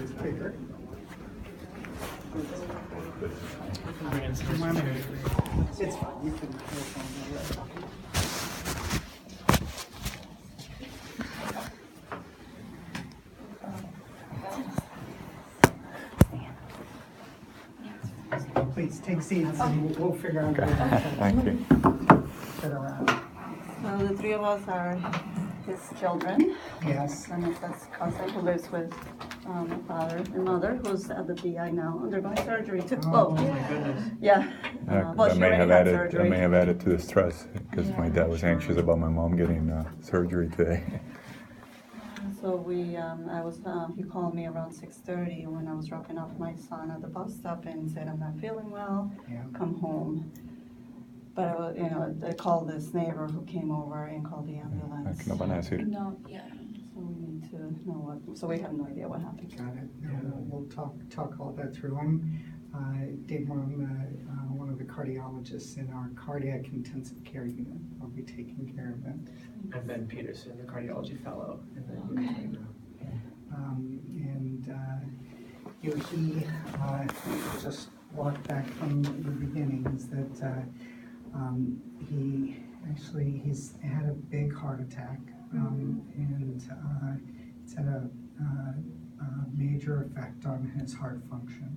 It's bigger. It's fine. You can work on the Please take seats and we'll figure out Thank you. fit around. So the three of us are his children. Yes. And it's his cousin who lives with my father and mother, who's at the DI now, undergoing surgery too. Oh, my goodness. Yeah. Well, That she may already have had added. surgery. That may have added to the stress because my dad was anxious about my mom getting surgery today. So he called me around 6:30 when I was dropping off my son at the bus stop and said, I'm not feeling well, Yeah. come home. But I called this neighbor who came over and called the ambulance. Não vai nascer. No, yeah. So we need to know so we have no idea what happened. Got it. We'll talk all that through. I'm Dave Moore, I'm one of the cardiologists in our cardiac intensive care unit. I'll be taking care of it. I'm Ben Peterson, the cardiology fellow in the unit. He just walked back from the beginnings that he's had a big heart attack, and it's had a major effect on his heart function.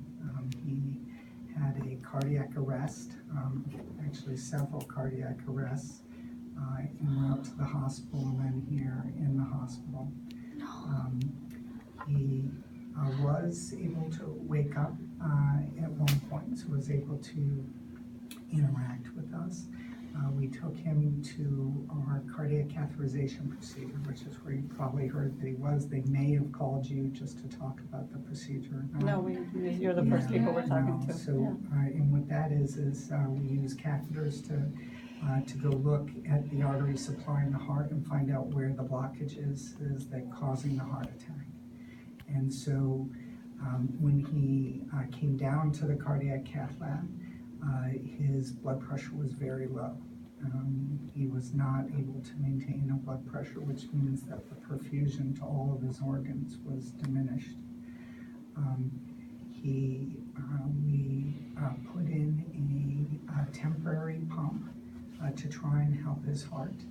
He had a cardiac arrest, actually several cardiac arrests, en route to the hospital and then here in the hospital. He was able to wake up at one point, so was able to interact with us. We took him to our cardiac catheterization procedure, which is where you probably heard that he was. They may have called you just to talk about the procedure. No, you're the first people we're talking to. So, Yeah. and what that is we use catheters to go look at the artery supplying the heart and find out where the blockage is that causing the heart attack. And so when he came down to the cardiac cath lab, his blood pressure was very low. He was not able to maintain a blood pressure, which means that the perfusion to all of his organs was diminished. We put in a temporary pump to try and help his heart,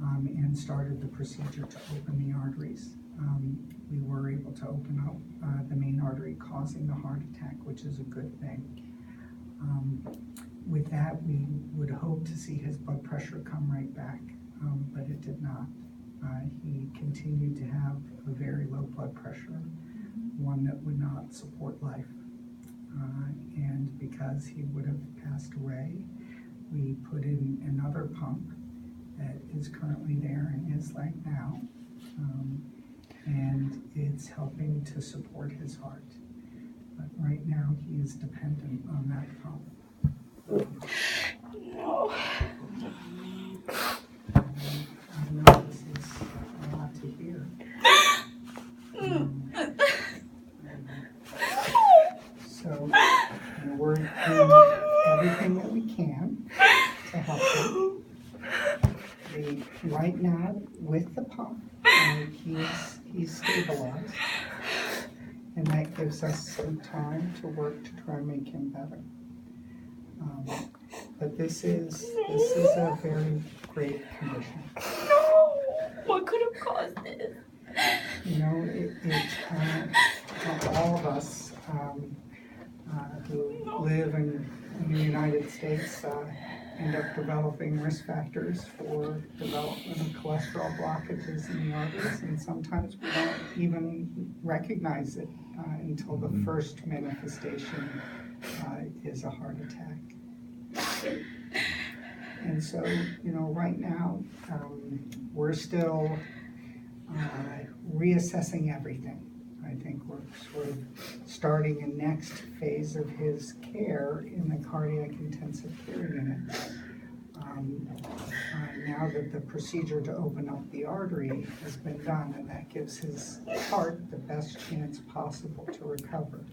and started the procedure to open the arteries. We were able to open up the main artery causing the heart attack, which is a good thing. With that, we would hope to see his blood pressure come right back, but it did not. He continued to have a very low blood pressure, one that would not support life. And because he would have passed away, we put in another pump that is currently there in his leg now, and it's helping to support his heart. But right now, he is dependent on that pump. No. I know this is a lot to hear. So, we're doing everything that we can to help him. Right now, with the pump, he's stabilized, and that gives us some time to work to try and make him better. But this is a very grave condition. No! What could have caused this? You know, all of us who live in the United States end up developing risk factors for development of cholesterol blockages in the arteries, and sometimes we don't even recognize it until the first manifestation is a heart attack. And so, right now, we're still reassessing everything. I think we're sort of starting a next phase of his care in the cardiac intensive care unit. Now that the procedure to open up the artery has been done, and that gives his heart the best chance possible to recover.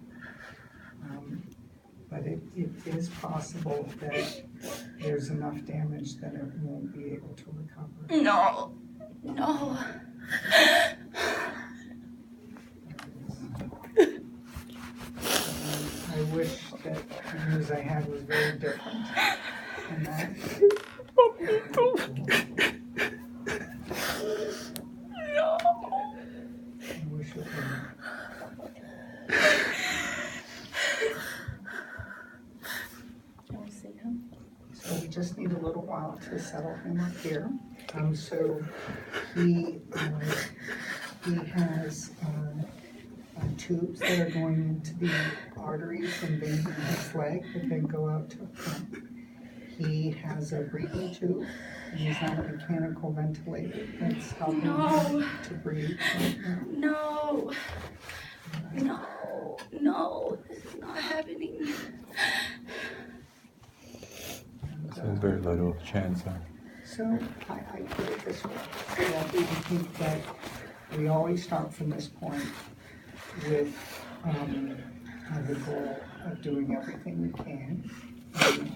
But it is possible that there's enough damage that it won't be able to recover. No. No. news I had was very different. And that, I wish it were. Can we see him? So we just need a little while to settle him up here. So he has tubes that are going into the arteries and veins in his leg that then go out to the front. He has a breathing tube, and he's on a mechanical ventilator that's helping him to breathe right now. No, this is not happening. So there's very little chance. So I put it this way, that we think that we always start from this point with the goal of doing everything we can.